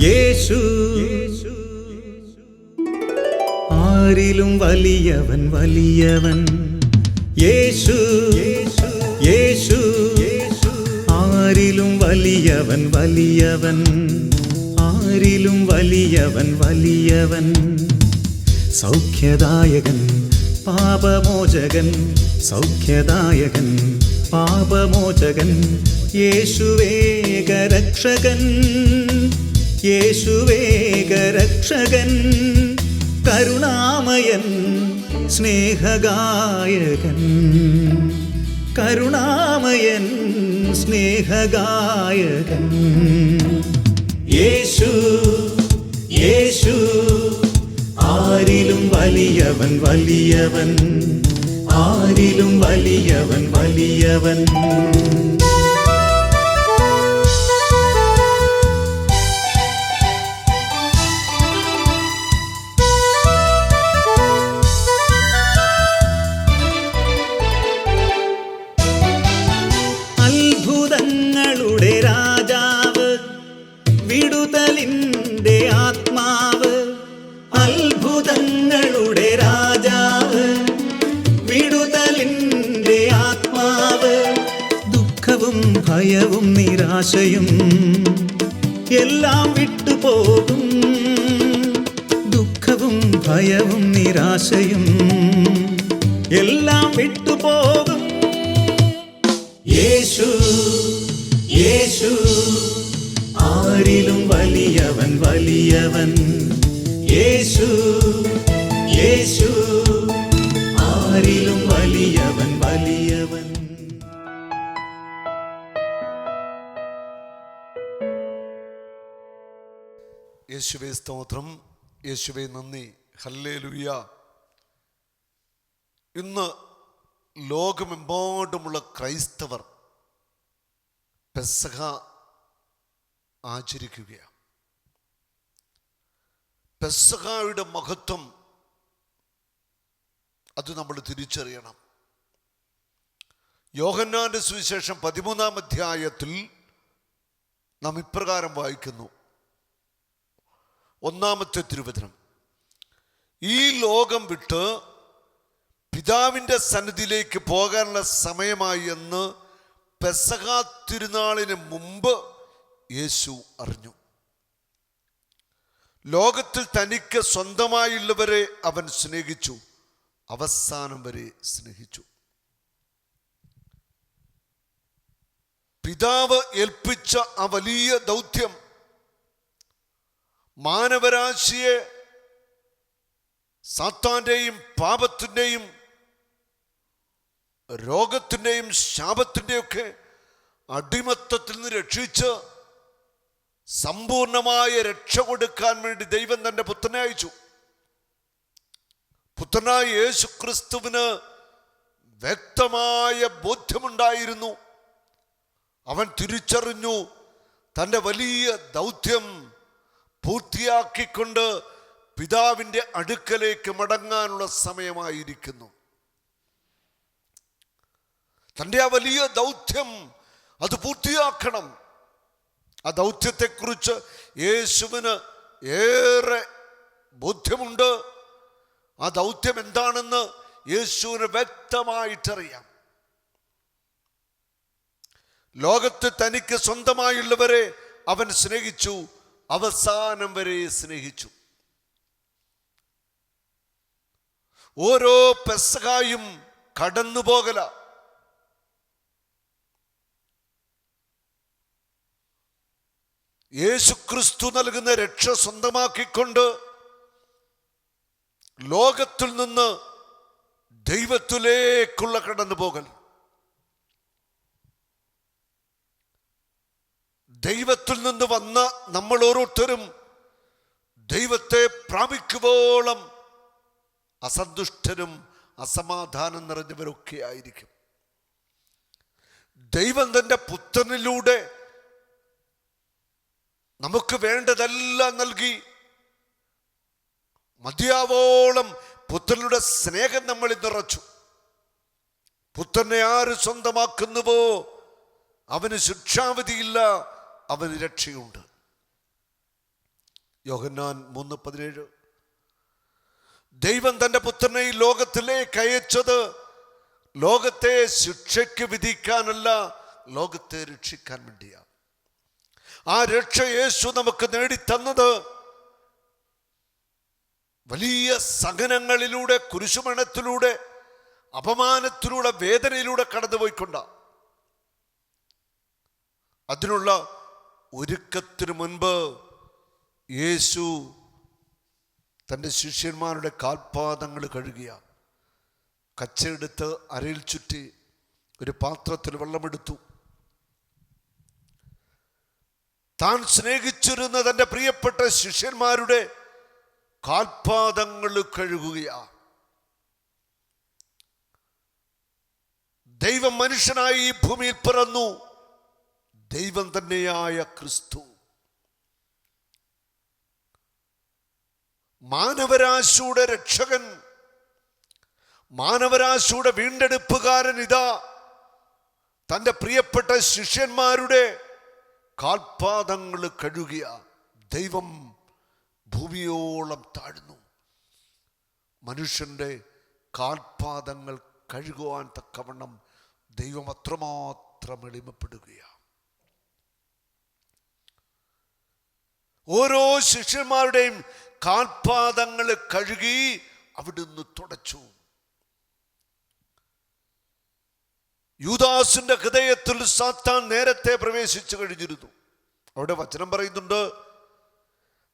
യേശു ആരിലും വലിയവൻ വലിയവൻ. യേശു യേശു ആരിലും വലിയവൻ വലിയവൻ. ആരിലും വലിയവൻ വലിയവൻ. സൗഖ്യദായകൻ പാപമോചകൻ. സൗഖ്യദായകൻ പാപമോചകൻ. യേശുവേകരക്ഷകൻ. യേശുവേകരക്ഷകൻ. കരുണാമയൻ സ്നേഹഗായകൻ. കരുണാമയൻ സ്നേഹഗായകൻ. യേശു യേശു ആരിലും വലിയവൻ വലിയവൻ. ആരിലും വലിയവൻ വലിയവൻ. അത്ഭുതങ്ങളുടെ രാജാവ്, വിടുതലിൻ്റെ ആത്മാവ്. അത്ഭുതങ്ങളുടെ രാജാവ്, വിടുതലിൻ്റെ ആത്മാവ്. ദുഃഖവും ഭയവും നിരാശയും എല്ലാം വിട്ടുപോകും. ദുഃഖവും ഭയവും നിരാശയും എല്ലാം വിട്ടുപോകും. യേശു യേശു ആരിലും വലിയവൻ വലിയവൻ. യേശു യേശു ആരിലും വലിയവൻ വലിയവൻ. യേശുവേ സ്തോത്രം, യേശുവേ നന്ദി, ഹല്ലേലൂയ. ഇന്ന് ലോകമെമ്പാടുമുള്ള ക്രൈസ്തവർ പെസഹ ആചരിക്കുകയാണ്. പെസഹയുടെ മഹത്വം അത് നമ്മൾ തിരിച്ചറിയണം. യോഹന്നാന്റെ സുവിശേഷം 13-ാം അധ്യായത്തിൽ നാം ഇപ്രകാരം വായിക്കുന്നു. 1-ാമത്തെ തിരുവചനം: ഈ ലോകം വിട്ട് പിതാവിൻ്റെ സന്നിധിയിലേക്ക് പോകാനുള്ള സമയമായി എന്ന് പെസഹ തിരുനാളിന് മുമ്പ് യേശു അറിഞ്ഞു. ലോകത്തിൽ തനിക്ക് സ്വന്തമായുള്ളവരെ അവൻ സ്നേഹിച്ചു, അവസാനം വരെ സ്നേഹിച്ചു. പിതാവ് ഏൽപ്പിച്ച ആ വലിയ ദൗത്യം മാനവരാശിയെ സാത്താന്റെയും പാപത്തിൻ്റെയും രോഗത്തിൻ്റെയും ശാപത്തിൻ്റെയൊക്കെ അടിമത്തത്തിൽ നിന്ന് രക്ഷിച്ച് സമ്പൂർണമായ രക്ഷ കൊടുക്കാൻ വേണ്ടി ദൈവം തൻ്റെ പുത്രനെ അയച്ചു. പുത്രനായ യേശു ക്രിസ്തുവിന് വ്യക്തമായ ബോധ്യമുണ്ടായിരുന്നു. അവൻ തിരിച്ചറിഞ്ഞു തൻ്റെ വലിയ ദൗത്യം പൂർത്തിയാക്കിക്കൊണ്ട് പിതാവിൻ്റെ അടുക്കലേക്ക് മടങ്ങാനുള്ള സമയമായിരിക്കുന്നു. തൻ്റെ ആ വലിയ ദൗത്യം അത് പൂർത്തിയാക്കണം. ആ ദൗത്യത്തെക്കുറിച്ച് യേശുവിന് ഏറെ ബോധ്യമുണ്ട്. ആ ദൗത്യം എന്താണെന്ന് യേശുവിന് വ്യക്തമായിട്ടറിയാം. ലോകത്ത് തനിക്ക് സ്വന്തമായുള്ളവരെ അവൻ സ്നേഹിച്ചു, അവസാനം വരെ സ്നേഹിച്ചു. ഓരോ പെസഹായും കടന്നുപോകല. യേശുക്രിസ്തു നൽകുന്ന രക്ഷ സ്വന്തമാക്കിക്കൊണ്ട് ലോകത്തിൽ നിന്ന് ദൈവത്തിലേക്കുള്ള കടന്നുപോകൽ. ദൈവത്തിൽ നിന്ന് വന്ന നമ്മൾ ഓരോരുത്തരും ദൈവത്തെ പ്രാപിക്കുവോളം അസന്തുഷ്ടരും അസമാധാനം നിറഞ്ഞവരൊക്കെ ആയിരിക്കും. ദൈവം തൻ്റെ പുത്രനിലൂടെ നമുക്ക് വേണ്ടതെല്ലാം നൽകി മതിയാവോളം പുത്രനുടെ സ്നേഹം നമ്മളിൽ നിറച്ചു. പുത്രനെ ആര് സ്വന്തമാക്കുന്നുവോ അവന് ശിക്ഷാവിധിയില്ല, അവന് രക്ഷയുണ്ട്. യോഹന്നാൻ 3:17. ദൈവം തന്റെ പുത്രനെ ഈ ലോകത്തിലേക്ക് അയച്ചത് ലോകത്തെ ശിക്ഷയ്ക്ക് വിധിക്കാനല്ല, ലോകത്തെ രക്ഷിക്കാൻ വേണ്ടിയാണ്. ആ രക്ഷ യേശു നമുക്ക് നേടിത്തന്നത് വലിയ സഹനങ്ങളിലൂടെ, കുരിശുമരണത്തിലൂടെ, അപമാനത്തിലൂടെ, വേദനയിലൂടെ കടന്നുപോയിക്കൊണ്ട. അതിനുള്ള ഒരുക്കത്തിനു മുൻപ് യേശു തൻ്റെ ശിഷ്യന്മാരുടെ കാൽപാദങ്ങൾ കഴുകിയ, കച്ചയെടുത്ത് അരയിൽ ചുറ്റി ഒരു പാത്രത്തിൽ വെള്ളമെടുത്തു. താൻ സ്നേഹിച്ചിരുന്ന തൻ്റെ പ്രിയപ്പെട്ട ശിഷ്യന്മാരുടെ കാൽപാദങ്ങൾ കഴുകുകയാണ്. ദൈവം മനുഷ്യനായി ഈ ഭൂമിയിൽ പിറന്നു. ദൈവം തന്നെയായ ക്രിസ്തു മാനവരാശിയുടെ രക്ഷകൻ, മാനവരാശിയുടെ വീണ്ടെടുപ്പുകാരൻ ഇതാ തൻ്റെ പ്രിയപ്പെട്ട ശിഷ്യന്മാരുടെ കാൽപാദങ്ങൾ കഴുകിയ. ദൈവം ഭൂമിയോളം താഴ്ന്നു മനുഷ്യന്റെ കാൽപാദങ്ങൾ കഴുകുവാൻ തക്കവണ്ണം ദൈവം അത്രമാത്രം എളിമപ്പെടുകയാണ്. ഓരോ ശിഷ്യന്മാരുടെയും കാൽപാദങ്ങൾ കഴുകി അവിടുന്ന് തുടച്ചു. യൂദാസിന്റെ ഹൃദയത്തിൽ സാത്താൻ നേരത്തെ പ്രവേശിച്ചു കഴിഞ്ഞിരുന്നു. അവിടെ വചനം പറയുന്നുണ്ട്,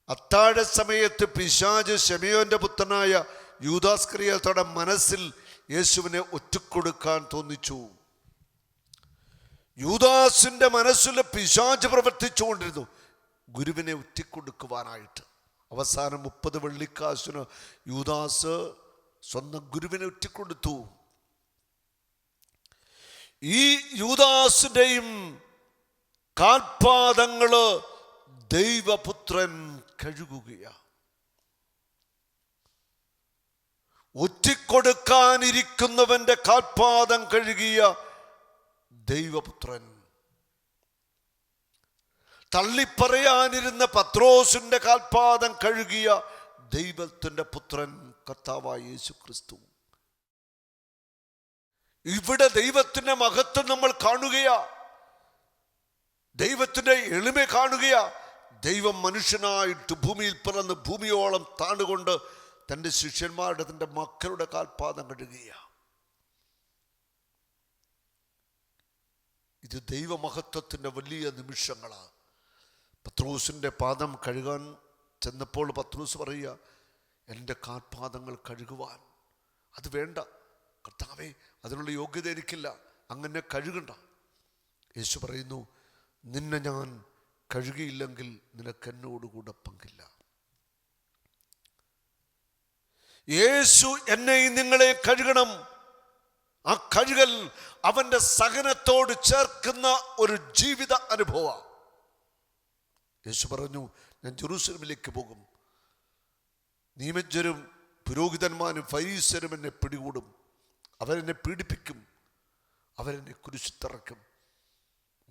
അത്താഴ സമയത്ത് പിശാച് ശിമയോന്റെ പുത്രനായ യൂദാസ്കറിയോയുടെ മനസ്സിൽ യേശുവിനെ ഒറ്റിക്കൊടുക്കാൻ തോന്നിച്ചു. യൂദാസിന്റെ മനസ്സിൽ പിശാച് പ്രവർത്തിച്ചുകൊണ്ടിരുന്നു ഗുരുവിനെ ഒറ്റിക്കൊടുക്കുവാനായിട്ട്. അവസാനം 30 വെള്ളിക്കാശിന് യൂദാസ് സ്വന്തം ഗുരുവിനെ ഒറ്റിക്കൊടുത്തു. ഈ യൂദാസിന്റെയും കാൽപാദങ്ങള് ദൈവപുത്രൻ കഴുകുകയാണ്. ഒറ്റിക്കൊടുക്കാനിരിക്കുന്നവന്റെ കാൽപാദം കഴുകിയ ദൈവപുത്രൻ, തള്ളിപ്പറയാനിരുന്ന പത്രോസിന്റെ കാൽപാദം കഴുകിയ ദൈവത്തിന്റെ പുത്രൻ കർത്താവായ യേശു ക്രിസ്തു. ഇവിടെ ദൈവത്തിന്റെ മഹത്വം നമ്മൾ കാണുകയാ, ദൈവത്തിന്റെ എളിമ കാണുകയാ. ദൈവം മനുഷ്യനായിട്ട് ഭൂമിയിൽ പിറന്ന് ഭൂമിയോളം താണുകൊണ്ട് തൻ്റെ ശിഷ്യന്മാരുടെ, തൻ്റെ മക്കളുടെ കാൽപാദം കഴുകുക. ഇത് ദൈവമഹത്വത്തിൻ്റെ വലിയ നിമിഷങ്ങളാണ്. പത്രോസിൻ്റെ പാദം കഴുകാൻ ചെന്നപ്പോൾ പത്രോസ് പറയുക, എൻ്റെ കാൽപാദങ്ങൾ കഴുകുവാൻ അത് വേണ്ട കർത്താവേ, അതിനുള്ള യോഗ്യത എനിക്കില്ല, അങ്ങനെ കഴുകണ്ട. യേശു പറയുന്നു, നിന്നെ ഞാൻ കഴുകിയില്ലെങ്കിൽ നിനക്ക് എന്നോടുകൂടെ പങ്കില്ല. യേശു എന്നെയും നിങ്ങളെ കഴുകണം. ആ കഴുകൽ അവൻ്റെ സഹനത്തോട് ചേർക്കുന്ന ഒരു ജീവിത അനുഭവം. യേശു പറഞ്ഞു, ഞാൻ ജെറൂസലമിലേക്ക് പോകും, നിയമജ്ഞരും പുരോഹിതന്മാരും ഫരീസരും എന്നെ പിടികൂടും, അവരെന്നെ പീഡിപ്പിക്കും, അവരെന്നെ കുരിശിൽ തറയ്ക്കും,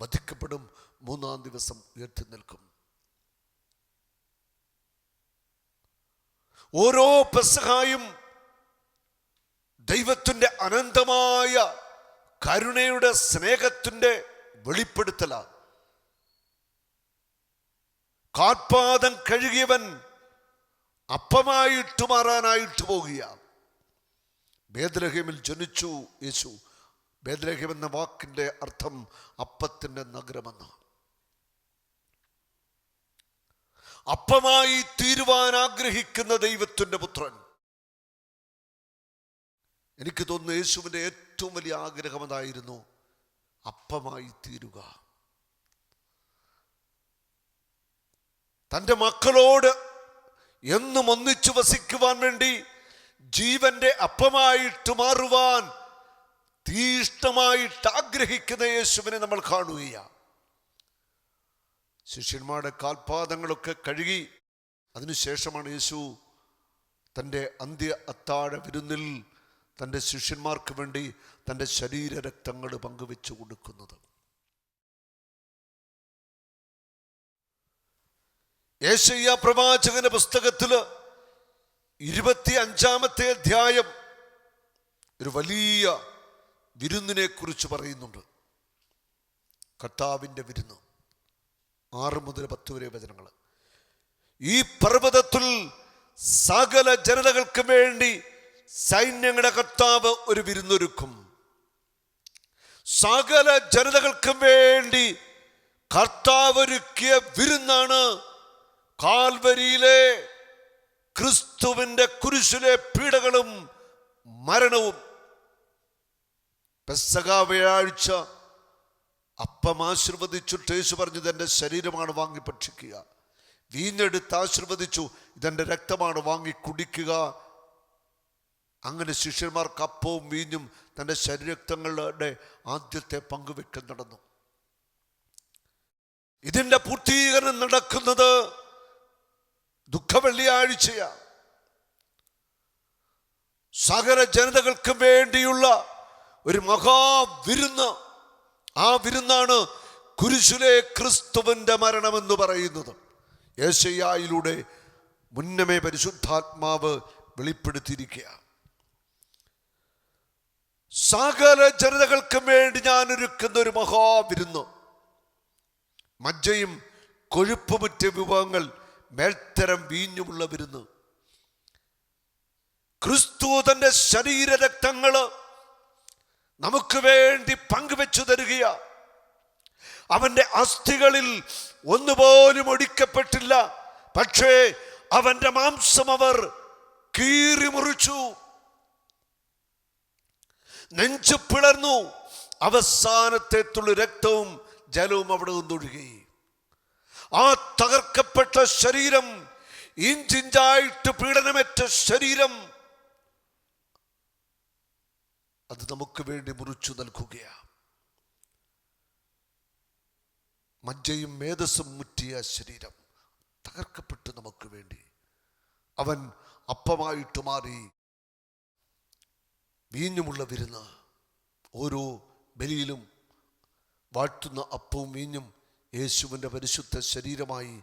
വധിക്കപ്പെടും, 3-ാം ദിവസം ഉയർത്തി നിൽക്കും. ഓരോ പെസഹായും ദൈവത്തിൻ്റെ അനന്തമായ കരുണയുടെ സ്നേഹത്തിൻ്റെ വെളിപ്പെടുത്തലാണ്. കാൽപാദം കഴുകിയവൻ അപ്പമായിട്ട് മാറാനായിട്ട് പോകുകയാണ്. ബേത്ലഹേമിൽ ജനിച്ചു യേശു. ബേത്ലഹേം എന്ന വാക്കിൻ്റെ അർത്ഥം അപ്പത്തിൻ്റെ നഗരമെന്ന്. അപ്പമായി തീരുവാൻ ആഗ്രഹിക്കുന്ന ദൈവത്തിൻ്റെ പുത്രൻ. എനിക്ക് തോന്നുന്നു യേശുവിൻ്റെ ഏറ്റവും വലിയ ആഗ്രഹം അതായിരുന്നു, അപ്പമായി തീരുക. തൻ്റെ മക്കളോട് എന്നും ഒന്നിച്ചു വസിക്കുവാൻ വേണ്ടി ജീവന്റെ അപ്പമായിട്ട് മാറുവാൻ തീഷ്ണമായിട്ട് ആഗ്രഹിക്കുന്ന യേശുവിനെ നമ്മൾ കാണുകയാണ്. ശിഷ്യന്മാരുടെ കാൽപാദങ്ങളൊക്കെ കഴുകി അതിനുശേഷമാണ് യേശു തൻ്റെ അന്ത്യ അത്താഴ വിരുന്നിൽ തൻ്റെ ശിഷ്യന്മാർക്ക് വേണ്ടി തൻ്റെ ശരീരരക്തങ്ങൾ പങ്കുവെച്ചു കൊടുക്കുന്നത്. യെശയ്യാ പ്രവാചകന്റെ പുസ്തകത്തില് 25-ാമത്തെ അധ്യായം ഒരു വലിയ വിരുന്നിനെ കുറിച്ച് പറയുന്നുണ്ട്. കർത്താവിൻ്റെ വിരുന്ന്. 6 മുതൽ 10 വരെ വചനങ്ങൾ. ഈ പർവ്വതത്തിൽ സകല ജനതകൾക്ക് വേണ്ടി സൈന്യങ്ങളുടെ കർത്താവ് ഒരു വിരുന്നൊരുക്കും. സകല ജനതകൾക്കും വേണ്ടി കർത്താവ് ഒരുക്കിയ വിരുന്നാണ് കാൽവരിയിലെ ക്രിസ്തുവിന്റെ കുരിശിലെ പീഡകളും മരണവും. പെസഹ വ്യാഴാഴ്ച അപ്പം ആശീർവദിച്ചിട്ട് യേശു പറഞ്ഞത് എൻ്റെ ശരീരമാണ് വാങ്ങി ഭക്ഷിക്കുക. വീഞ്ഞെടുത്ത് ആശീർവദിച്ചു, ഇതെൻ്റെ രക്തമാണ് വാങ്ങി കുടിക്കുക. അങ്ങനെ ശിഷ്യന്മാർക്ക് അപ്പവും വീഞ്ഞും തൻ്റെ ശരീരരക്തങ്ങളുടെ ആദ്യത്തെ പങ്കുവെക്കൽ നടന്നു. ഇതിൻ്റെ പൂർത്തീകരണം നടക്കുന്നത് ദുഃഖവെള്ളിയാഴ്ചയാണ്. സകല ജനതകൾക്കും വേണ്ടിയുള്ള ഒരു മഹാവിരുന്ന്. ആ വിരുന്നാണ് കുരിശിലെ ക്രിസ്തുവിന്റെ മരണമെന്ന് പറയുന്നത്. യെശയ്യായിലൂടെ മുന്നമേ പരിശുദ്ധാത്മാവ് വെളിപ്പെടുത്തിയിരിക്കുക. സകല ജനതകൾക്കും വേണ്ടി ഞാൻ ഒരുക്കുന്ന ഒരു മഹാവിരുന്ന്. മജ്ജയും കൊഴുപ്പുമുറ്റ വിഭവങ്ങൾ, മേൽത്തരം വീഞ്ഞുമുള്ള വിരുന്ന്. ക്രിസ്തു തന്റെ ശരീരരക്തങ്ങള് നമുക്ക് വേണ്ടി പങ്കുവെച്ചു തരികയാ. അവന്റെ അസ്ഥികളിൽ ഒന്നുപോലും ഒടിക്കപ്പെട്ടില്ല, പക്ഷേ അവന്റെ മാംസം അവർ കീറി മുറിച്ചു, നെഞ്ചു പിളർന്നു. അവസാനത്തെ തുള്ളി രക്തവും ജലവും അവിടെ നിന്നൊഴുകി. ആ തകർക്കപ്പെട്ട ശരീരം, ഇഞ്ചിഞ്ചായിട്ട് പീഡനമേറ്റ ശരീരം, അത് നമുക്ക് വേണ്ടി മുറിച്ചു നൽകുകയാണ്. മജ്ജയും മേധസ്സും മുറ്റിയ ശരീരം തകർക്കപ്പെട്ടു നമുക്ക് വേണ്ടി അവൻ അപ്പമായിട്ട് മാറി. വീഞ്ഞുമുള്ള വിരുന്ന്. ഓരോ ബലിയിലും വാഴ്ത്തുന്ന അപ്പവും വീഞ്ഞും യേശുവിൻ്റെ പരിശുദ്ധ ശരീരമായി,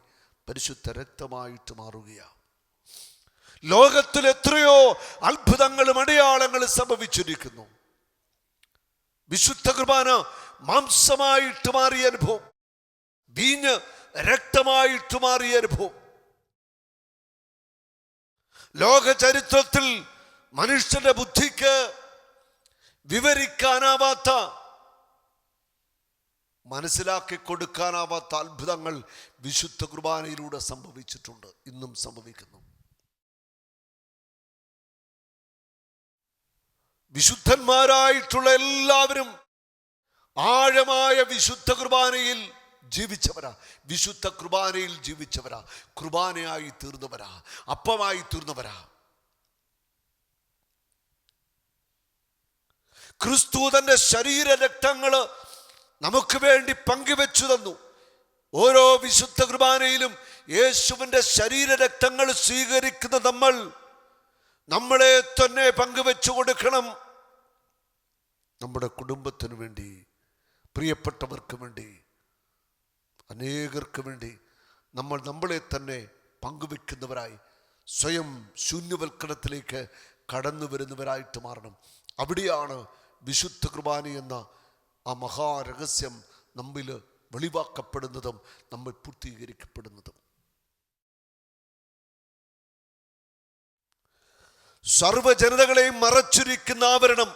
പരിശുദ്ധ രക്തമായിട്ട് മാറുകയാണ്. ലോകത്തിൽ എത്രയോ അത്ഭുതങ്ങളും അടയാളങ്ങളും സംഭവിച്ചിരിക്കുന്നു. വിശുദ്ധ കുർബാന മാംസമായിട്ട് മാറിയ അനുഭവം, വീഞ്ഞ് രക്തമായിട്ട് മാറിയ അനുഭവം. ലോക ചരിത്രത്തിൽ മനുഷ്യന്റെ ബുദ്ധിക്ക് വിവരിക്കാനാവാത്ത, മനസ്സിലാക്കി കൊടുക്കാനാവാത്ത അത്ഭുതങ്ങൾ വിശുദ്ധ കുർബാനയിലൂടെ സംഭവിച്ചിട്ടുണ്ട്, ഇന്നും സംഭവിക്കുന്നു. വിശുദ്ധന്മാരായിട്ടുള്ള എല്ലാവരും ആഴമായ വിശുദ്ധ കുർബാനയിൽ ജീവിച്ചവരാ. വിശുദ്ധ കുർബാനയിൽ ജീവിച്ചവരാ, കുർബാനയായി തീർന്നവരാ, അപ്പമായി തീർന്നവരാ. ക്രിസ്തു തന്റെ ശരീര രക്തങ്ങള് നമുക്ക് വേണ്ടി പങ്കുവെച്ചു തന്നു. ഓരോ വിശുദ്ധ കുർബാനയിലും യേശുവിന്റെ ശരീര രക്തങ്ങൾ സ്വീകരിക്കുന്ന നമ്മൾ നമ്മളെ തന്നെ പങ്കുവെച്ചു കൊടുക്കണം. നമ്മുടെ കുടുംബത്തിന് വേണ്ടി, പ്രിയപ്പെട്ടവർക്ക് വേണ്ടി, അനേകർക്ക് വേണ്ടി നമ്മൾ നമ്മളെ തന്നെ പങ്കുവെക്കുന്നവരായി, സ്വയം ശൂന്യവൽക്കരണത്തിലേക്ക് കടന്നു വരുന്നവരായിട്ട് മാറണം. അവിടെയാണ് വിശുദ്ധ കുർബാന എന്ന ആ മഹാരഹസ്യം നമ്മിൽ വെളിവാക്കപ്പെടുന്നതും നമ്മൾ പൂർത്തീകരിക്കപ്പെടുന്നതും. സർവ്വജനതകളെയും മറച്ചിരിക്കുന്ന ആവരണം,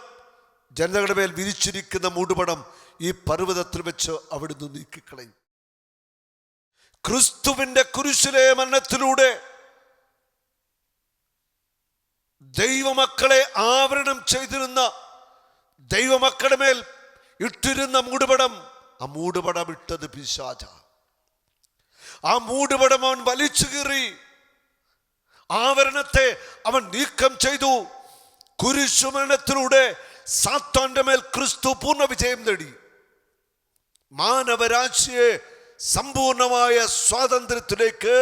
ജനതകളുടെ മേൽ വിരിച്ചിരിക്കുന്ന മൂടുപടം ഈ പർവ്വതത്തിൽ വെച്ച് അവിടുന്ന് നീക്കിക്കളയും. ക്രിസ്തുവിന്റെ കുരിശിലെ മരണത്തിലൂടെ ദൈവമക്കളെ ആവരണം ചെയ്തിരുന്ന, ദൈവമക്കളുടെ മേൽ ഇട്ടിരുന്ന മൂടുപടം, ആ മൂടുപടം ഇട്ടത് പിശാച. ആ മൂടുപടം അവൻ വലിച്ചു കീറി, ആവരണത്തെ അവൻ നീക്കം ചെയ്തു. കുരിശുമരണത്തിലൂടെ സാത്താന്റെ മേൽ ക്രിസ്തു പൂർണ്ണ വിജയം നേടി. മാനവരാശിയെ സമ്പൂർണമായ സ്വാതന്ത്ര്യത്തിലേക്ക്,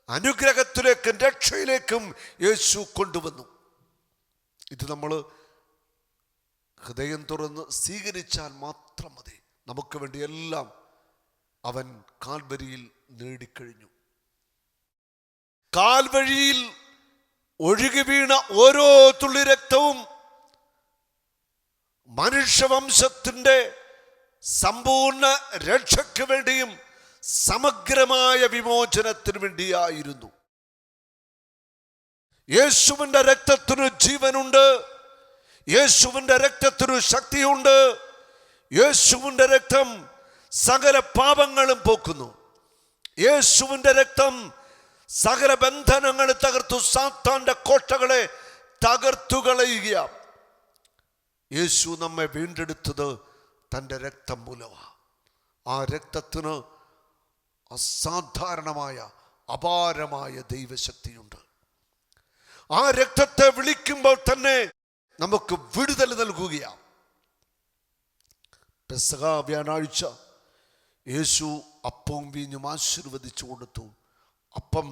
അനുഗ്രഹത്തിലേക്കും രക്ഷയിലേക്കും യേശു കൊണ്ടുവന്നു. ഇത് നമ്മൾ ഹൃദയം തുറന്ന് സ്വീകരിച്ചാൽ മാത്രം മതി. നമുക്ക് വേണ്ടി എല്ലാം അവൻ കാൽവരിയിൽ നേടിക്കഴിഞ്ഞു. കാൽവഴിയിൽ ഒഴുകി വീണ ഓരോ തുള്ളി രക്തവും മനുഷ്യവംശത്തിൻ്റെ സമ്പൂർണ്ണ രക്ഷയ്ക്ക് വേണ്ടിയും സമഗ്രമായ വിമോചനത്തിന് വേണ്ടിയായിരുന്നു. യേശുവിൻ്റെ രക്തത്തിനു ജീവനുണ്ട്, യേശുവിൻ്റെ രക്തത്തിനു ശക്തിയുണ്ട്. യേശുവിൻ്റെ രക്തം സകല പാപങ്ങളും പോക്കുന്നു. യേശുവിൻ്റെ രക്തം സകല ബന്ധനങ്ങളെ തകർത്തു, സാത്താന്റെ കോട്ടകളെ തകർത്തു കളയുക. യേശു നമ്മെ വീണ്ടെടുത്തത് തൻ്റെ രക്തം മൂലമാണ്. ആ രക്തത്തിന് അസാധാരണമായ അപാരമായ ദൈവശക്തിയുണ്ട്. ആ രക്തത്തെ വിളിക്കുമ്പോൾ തന്നെ നമുക്ക് വിടുതൽ നൽകുകയാണ്. പെസഹ വ്യാഴാഴ്ച യേശു അപ്പവും വീഞ്ഞും ആശീർവദിച്ചു കൊടുത്തു. അപ്പം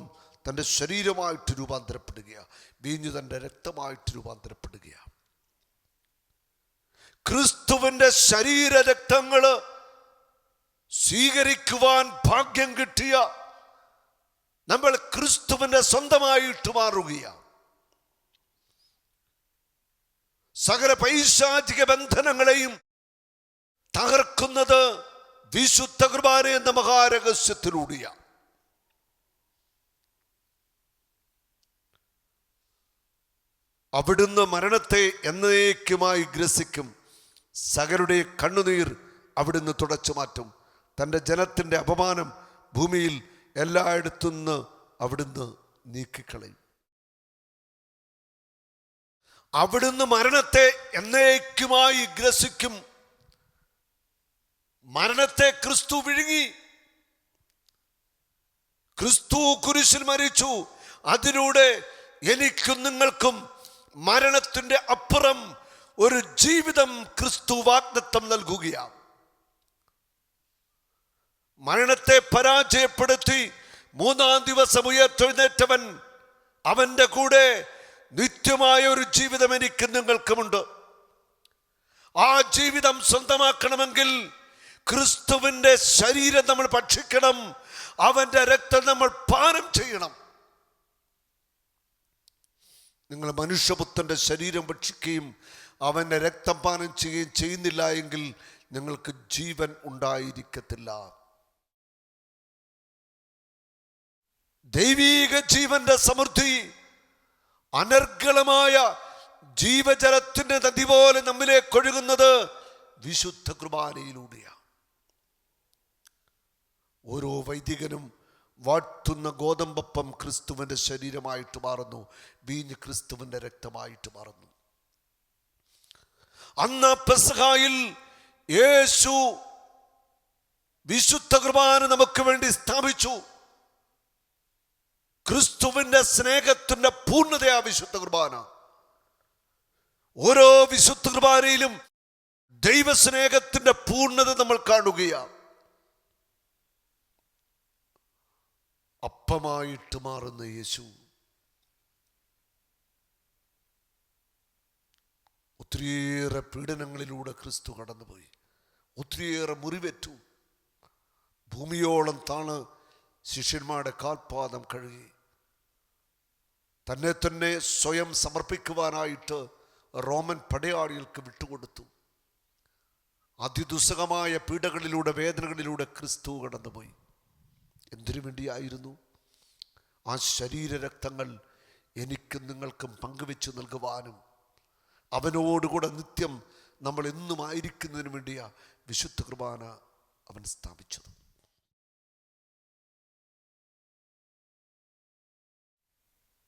തൻ്റെ ശരീരമായിട്ട് രൂപാന്തരപ്പെടുകയാണ്, വീഞ്ഞു തൻ്റെ രക്തമായിട്ട് രൂപാന്തരപ്പെടുകയാണ്. ക്രിസ്തുവിൻ്റെ ശരീര രക്തങ്ങള് സ്വീകരിക്കുവാൻ ഭാഗ്യം കിട്ടിയ നമ്മൾ ക്രിസ്തുവിൻ്റെ സ്വന്തമായിട്ട് മാറുകയാണ്. സകല പൈശാചിക ബന്ധനങ്ങളെയും തകർക്കുന്നത് വിശുദ്ധ കുർബാന എന്ന മഹാരഹസ്യത്തിലൂടെയാണ്. അവിടുന്ന് മരണത്തെ എന്നേക്കുമായി ഗ്രസിക്കും. സകലരുടെ കണ്ണുനീർ അവിടുന്ന് തുടച്ചു മാറ്റും. തൻ്റെ ജനത്തിൻ്റെ അപമാനം ഭൂമിയിൽ എല്ലായിടത്തു നിന്ന് അവിടുന്ന് നീക്കിക്കളയും. അവിടുന്ന് മരണത്തെ എന്നേക്കുമായി ഗ്രസിക്കും. മരണത്തെ ക്രിസ്തു വിഴുങ്ങി. ക്രിസ്തു കുരിശിൽ മരിച്ചു. അതിലൂടെ എനിക്കും നിങ്ങൾക്കും മരണത്തിന്റെ അപ്പുറം ഒരു ജീവിതം ക്രിസ്തു വാഗ്ദത്തം നൽകുകയാണ്. മരണത്തെ പരാജയപ്പെടുത്തി മൂന്നാം ദിവസം ഉയർത്തെഴുന്നേറ്റവൻ, അവന്റെ കൂടെ നിത്യമായ ഒരു ജീവിതം എനിക്കും നിങ്ങൾക്കുമുണ്ട്. ആ ജീവിതം സ്വന്തമാക്കണമെങ്കിൽ ക്രിസ്തുവിൻ്റെ ശരീരം നമ്മൾ ഭക്ഷിക്കണം, അവന്റെ രക്തം നമ്മൾ പാനം ചെയ്യണം. നിങ്ങൾ മനുഷ്യപുത്രന്റെ ശരീരം ഭക്ഷിക്കുകയും അവന്റെ രക്തം പാനം ചെയ്യുകയും ചെയ്യുന്നില്ല എങ്കിൽ നിങ്ങൾക്ക് ജീവൻ ഉണ്ടായിരിക്കത്തില്ല. ദൈവീക ജീവന്റെ സമൃദ്ധി അനർഗളമായ ജീവജലത്തിന്റെ നദി പോലെ നമ്മിലേക്ക് ഒഴുകുന്നത് വിശുദ്ധ കുർബാനയിലൂടെയാണ്. ഓരോ വൈദികനും വാട്ടുന്ന ഗോതമ്പപ്പം ക്രിസ്തുവിന്റെ ശരീരമായിട്ട് മാറുന്നു, വീഞ്ഞ് ക്രിസ്തുവിന്റെ രക്തമായിട്ട് മാറുന്നു. അന്ന് പെസഹായിൽ യേശു വിശുദ്ധ കുർബാന നമുക്ക് വേണ്ടി സ്ഥാപിച്ചു. ക്രിസ്തുവിന്റെ സ്നേഹത്തിന്റെ പൂർണ്ണതയാ വിശുദ്ധ കുർബാന. ഓരോ വിശുദ്ധ കുർബാനയിലും ദൈവസ്നേഹത്തിന്റെ പൂർണ്ണത നമ്മൾ കാണുകയാണ്. അപ്പമായിട്ട് മാറുന്ന യേശു ഒത്തിരിയേറെ പീഡനങ്ങളിലൂടെ ക്രിസ്തു കടന്നുപോയി, ഒത്തിരിയേറെ മുറിവേറ്റു. ഭൂമിയോളം താണ് ശിഷ്യന്മാരുടെ കാൽപാദം കഴുകി. തന്നെ തന്നെ സ്വയം സമർപ്പിക്കുവാനായിട്ട് റോമൻ പടയാളികൾക്ക് വിട്ടുകൊടുത്തു. അതിദുസ്സഹമായ പീഡകളിലൂടെ, വേദനകളിലൂടെ ക്രിസ്തു കടന്നുപോയി. എന്തിനു വേണ്ടിയായിരുന്നു? ആ ശരീരരക്തങ്ങൾ എനിക്കും നിങ്ങൾക്കും പങ്കുവെച്ച് നൽകുവാനും അവനോടുകൂടെ നിത്യം നമ്മൾ എന്നും ആയിരിക്കുന്നതിന് വേണ്ടിയാ വിശുദ്ധ കുർബാന അവൻ സ്ഥാപിച്ചത്.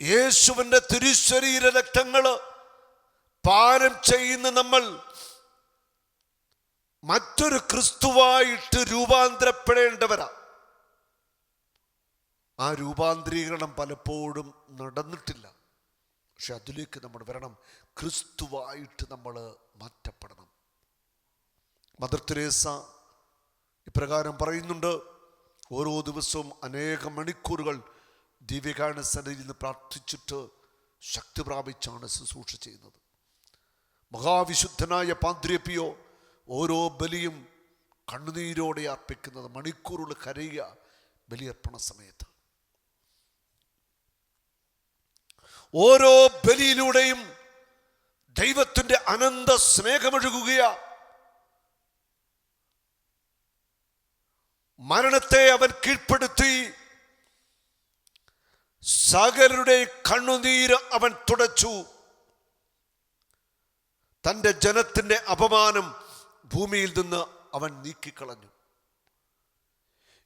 യേശുവിന്റെ തിരുശരീര രക്തങ്ങള് പാനം ചെയ്യുന്ന നമ്മൾ മറ്റൊരു ക്രിസ്തുവായിട്ട് രൂപാന്തരപ്പെടേണ്ടവരാ. ആ രൂപാന്തരീകരണം പലപ്പോഴും നടന്നിട്ടില്ല. പക്ഷെ അതിലേക്ക് നമ്മൾ വരണം. ക്രിസ്തുവായിട്ട് നമ്മൾ മാറ്റപ്പെടണം. മദർ തെരേസ ഇപ്രകാരം പറയുന്നുണ്ട്: ഓരോ ദിവസവും അനേകം മണിക്കൂറുകൾ ദിവ്യകാരുണ്യ സന്നിധിയിൽ നിന്ന് പ്രാർത്ഥിച്ചിട്ട് ശക്തി പ്രാപിച്ചാണ് ശുശ്രൂഷ ചെയ്യുന്നത്. മഹാവിശുദ്ധനായ പാദ്രി പിയോ ഓരോ ബലിയും കണ്ണുനീരോടെ അർപ്പിക്കുന്നത്, മണിക്കൂറുകൾ കരയുക ബലിയർപ്പണ സമയത്ത്. ഓരോ ബലിയിലൂടെയും ദൈവത്തിന്റെ അനന്ത സ്നേഹമൊഴുകുകയാ. മരണത്തെ അവൻ കീഴ്പ്പെടുത്തി, സകലരുടെ കണ്ണുനീര് അവൻ തുടച്ചു. തൻ്റെ ജനത്തിന്റെ അപമാനം ഭൂമിയിൽ നിന്ന് അവൻ നീക്കിക്കളഞ്ഞു.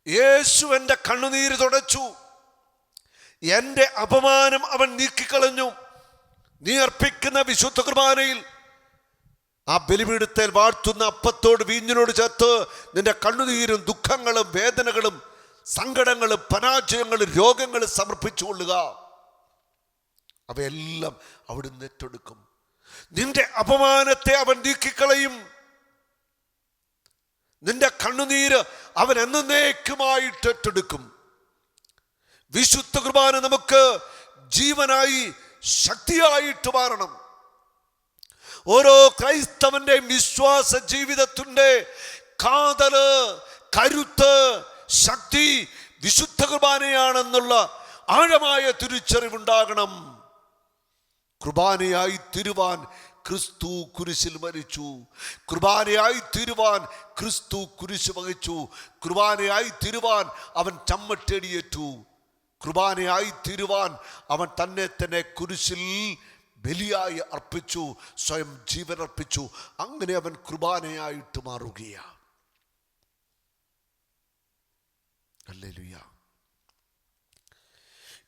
യേശു എൻ്റെ കണ്ണുനീര് തുടച്ചു, എൻ്റെ അപമാനം അവൻ നീക്കിക്കളഞ്ഞു. നീ അർപ്പിക്കുന്ന വിശുദ്ധ കുർബാനയിൽ ആ ബലിപീഠത്തിൽ വാഴ്ത്തുന്ന അപ്പത്തോട് വീഞ്ഞിനോട് ചേർത്ത് നിന്റെ കണ്ണുനീരും ദുഃഖങ്ങളും വേദനകളും സങ്കടങ്ങളും പരാജയങ്ങളും രോഗങ്ങളും സമർപ്പിച്ചുകൊള്ളുക. അവയെല്ലാം അവിടുന്ന് ഏറ്റെടുക്കും. നിന്റെ അപമാനത്തെ അവൻ നീക്കിക്കളയും. നിന്റെ കണ്ണുനീര് അവൻ എന്നേക്കുമായിട്ട് ഏറ്റെടുക്കും. വിശുദ്ധ കുർബാന നമുക്ക് ജീവനായി ശക്തിയായിട്ട് മാറണം. ഓരോ ക്രൈസ്തവന്റെയും വിശ്വാസ ജീവിതത്തിന്റെ കാതല്, കരുത്ത്, ശക്തി വിശുദ്ധ കുർബാനയാണെന്നുള്ള ആഴമായ തിരിച്ചറിവുണ്ടാകണം. കുർബാനയായി തീരുവാൻ ക്രിസ്തു കുരിശിൽ മരിച്ചു. കുർബാനയായി തീരുവാൻ ക്രിസ്തു കുരിശ് വഹിച്ചു. കുർബാനയായി തീരുവാൻ അവൻ ചമ്മട്ടേടിയേറ്റു. കുർബാനയായി തീരുവാൻ അവൻ തന്നെ തന്നെ കുരിശിൽ ബലിയായി അർപ്പിച്ചു, സ്വയം ജീവൻ അർപ്പിച്ചു. അങ്ങനെ അവൻ കുർബാനയായിട്ട് മാറുകയാണ്. ഹല്ലേലൂയ.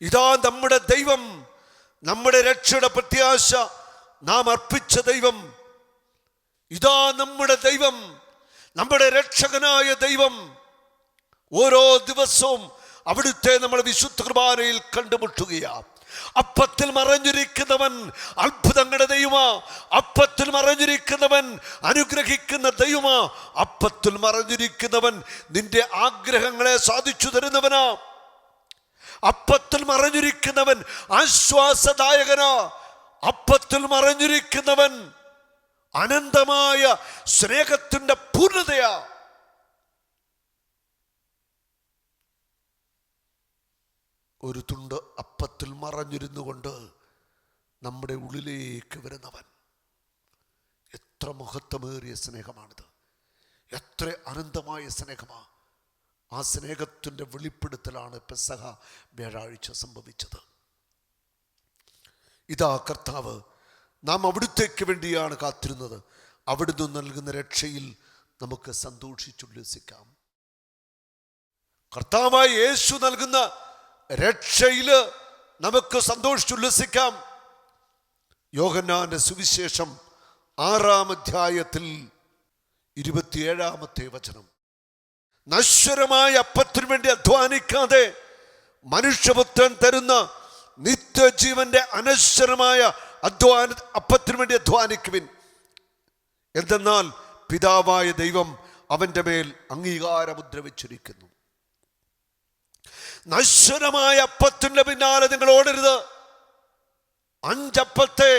ഇതാ നമ്മുടെ ദൈവം, നമ്മുടെ രക്ഷയുടെ പ്രത്യാശ, നാം അർപ്പിച്ച ദൈവം. ഇതാ നമ്മുടെ ദൈവം, നമ്മുടെ രക്ഷകനായ ദൈവം. ഓരോ ദിവസവും അവിടുത്തെ നമ്മൾ വിശുദ്ധ കുർബാനയിൽ കണ്ടുമുട്ടുകയാണ്. അപ്പത്തിൽ മറഞ്ഞിരിക്കുന്നവൻ അത്ഭുതങ്ങളുടെ ദൈവമാ. അപ്പത്തിൽ മറഞ്ഞിരിക്കുന്നവൻ അനുഗ്രഹിക്കുന്ന ദൈവമാ. അപ്പത്തിൽ മറഞ്ഞിരിക്കുന്നവൻ നിന്റെ ആഗ്രഹങ്ങളെ സാധിച്ചു തരുന്നവനാ. അപ്പത്തിൽ മറഞ്ഞിരിക്കുന്നവൻ ആശ്വാസദായകനാ. അപ്പത്തിൽ മറഞ്ഞിരിക്കുന്നവൻ അനന്തമായ സ്നേഹത്തിന്റെ പൂർണ്ണതയാ. ഒരു തുണ്ട് അപ്പത്തിൽ മറഞ്ഞിരുന്നു കൊണ്ട് നമ്മുടെ ഉള്ളിലേക്ക് വരുന്നവൻ. എത്ര മഹത്വമേറിയ സ്നേഹമാണിത്! എത്ര അനന്തമായ സ്നേഹമാ! ആ സ്നേഹത്തിൻ്റെ വെളിപ്പെടുത്തലാണ് പെസഹ വ്യാഴാഴ്ച സംഭവിച്ചത്. ഇതാ കർത്താവ്, നാം അവിടുത്തേക്ക് വേണ്ടിയാണ് കാത്തിരുന്നത്. അവിടുന്ന് നൽകുന്ന രക്ഷയിൽ നമുക്ക് സന്തോഷിച്ചുല്ലസിക്കാം. കർത്താവായ യേശു നൽകുന്ന രക്ഷയിൽ നമുക്ക് സന്തോഷിച്ചുല്ലസിക്കാം. യോഹന്നാന്റെ സുവിശേഷം 6-ാം അധ്യായത്തിൽ 27-ാമത്തെ വചനം. നശ്വരമായ അപ്പത്തിനു വേണ്ടി അധ്വാനിക്കാതെ മനുഷ്യപുത്രൻ തരുന്ന നിത്യജീവന്റെ അനശ്വരമായ അപ്പത്തിനു വേണ്ടി അധ്വാനിക്കുവിൻ. എന്തെന്നാൽ പിതാവായ ദൈവം അവന്റെ മേൽ അംഗീകാരമുദ്ര വെച്ചിരിക്കുന്നു. നശ്വരമായ അപ്പത്തിന്റെ പിന്നാലെ നിങ്ങൾ ഓടരുത്. 5 അപ്പത്തെ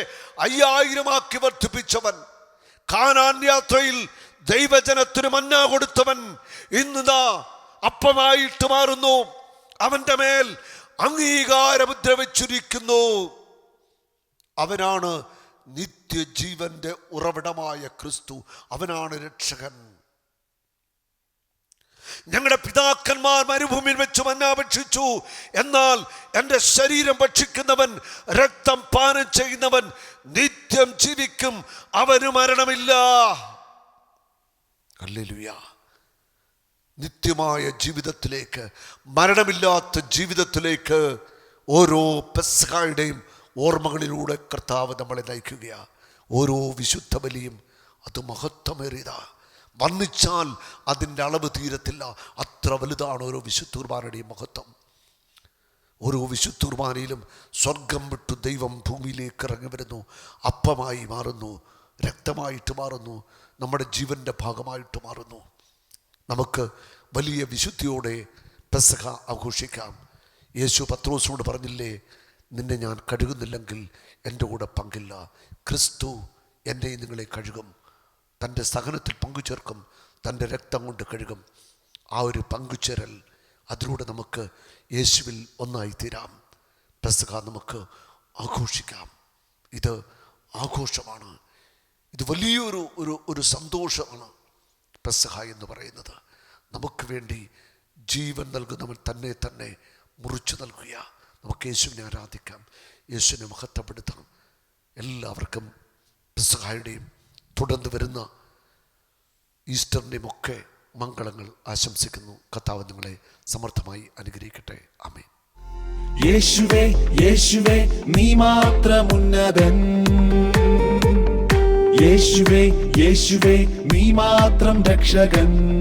5000 വർദ്ധിപ്പിച്ചവൻ, കാനാൻ യാത്രയിൽ ദൈവജനത്തിന് മന്ന കൊടുത്തവൻ ഇന്ന് അപ്പമായിട്ട് മാറുന്നു. അവന്റെ മേൽ അംഗീകാരമുദ്ര വെച്ചിരിക്കുന്നു. അവനാണ് നിത്യജീവന്റെ ഉറവിടമായ ക്രിസ്തു. അവനാണ് രക്ഷകൻ. ഞങ്ങളുടെ പിതാക്കന്മാർ മരുഭൂമിയിൽ വെച്ച് മന്ന ഭക്ഷിച്ചു. എന്നാൽ എൻ്റെ ശരീരം ഭക്ഷിക്കുന്നവൻ, രക്തം പാനം ചെയ്യുന്നവൻ നിത്യം ജീവിക്കും, അവന് മരണമില്ല. ഹല്ലേലൂയ. നിത്യമായ ജീവിതത്തിലേക്ക്, മരണമില്ലാത്ത ജീവിതത്തിലേക്ക് ഓരോ പെസഹയുടെയും ഓർമ്മകളിലൂടെ കർത്താവ് നമ്മളെ നയിക്കുകയാണ്. ഓരോ വിശുദ്ധ ബലിയും അത് മഹത്വമേറിയതാ. വർണ്ണിച്ചാൽ അതിൻ്റെ അളവ് തീരത്തില്ല. അത്ര വലുതാണ് ഓരോ വിശുദ്ധ കുർബാനയുടെയും മഹത്വം. ഓരോ വിശുദ്ധ കുർബാനയിലും സ്വർഗം വിട്ടു ദൈവം ഭൂമിയിലേക്ക് ഇറങ്ങി വരുന്നു, അപ്പമായി മാറുന്നു, രക്തമായിട്ട് മാറുന്നു, നമ്മുടെ ജീവൻ്റെ ഭാഗമായിട്ട് മാറുന്നു. നമുക്ക് വലിയ വിശുദ്ധിയോടെ പെസഹ ആഘോഷിക്കാം. യേശു പത്രോസിനോട് പറഞ്ഞില്ലേ, നിന്നെ ഞാൻ കഴുകുന്നില്ലെങ്കിൽ എൻ്റെ കൂടെ പങ്കില്ല. ക്രിസ്തു എന്നെ നിങ്ങളെ കഴുകും, തൻ്റെ സഹനത്തിൽ പങ്കുചേർക്കും, തൻ്റെ രക്തം കൊണ്ട് കഴുകും. ആ ഒരു പങ്കുചേരൽ, അതിലൂടെ നമുക്ക് യേശുവിൽ ഒന്നായി തീരാം. പെസഹ നമുക്ക് ആഘോഷിക്കാം. ഇത് ആഘോഷമാണ്. ഇത് വലിയൊരു ഒരു സന്തോഷമാണ്. പെസഹ എന്ന് പറയുന്നത് നമുക്ക് വേണ്ടി ജീവൻ നൽകുന്നവൻ തന്നെ മുറിച്ചു നൽകുക. നമുക്ക് യേശുവിനെ ആരാധിക്കാം, യേശുവിനെ മഹത്വപ്പെടുത്താം. എല്ലാവർക്കും പെസഹായുടെയും തുടർന്ന് വരുന്ന ഈസ്റ്ററിൻ്റെയും ഒക്കെ മംഗളങ്ങൾ ആശംസിക്കുന്നു. കർത്താവ് നിങ്ങളെ സമർത്ഥമായി അനുഗ്രഹിക്കട്ടെ. ആമേൻ. യേശുവേ യേശുവേ നീ മാത്രം ഉന്നതൻ, യേശുവേ യേശുവേ നീ മാത്രം രക്ഷകൻ.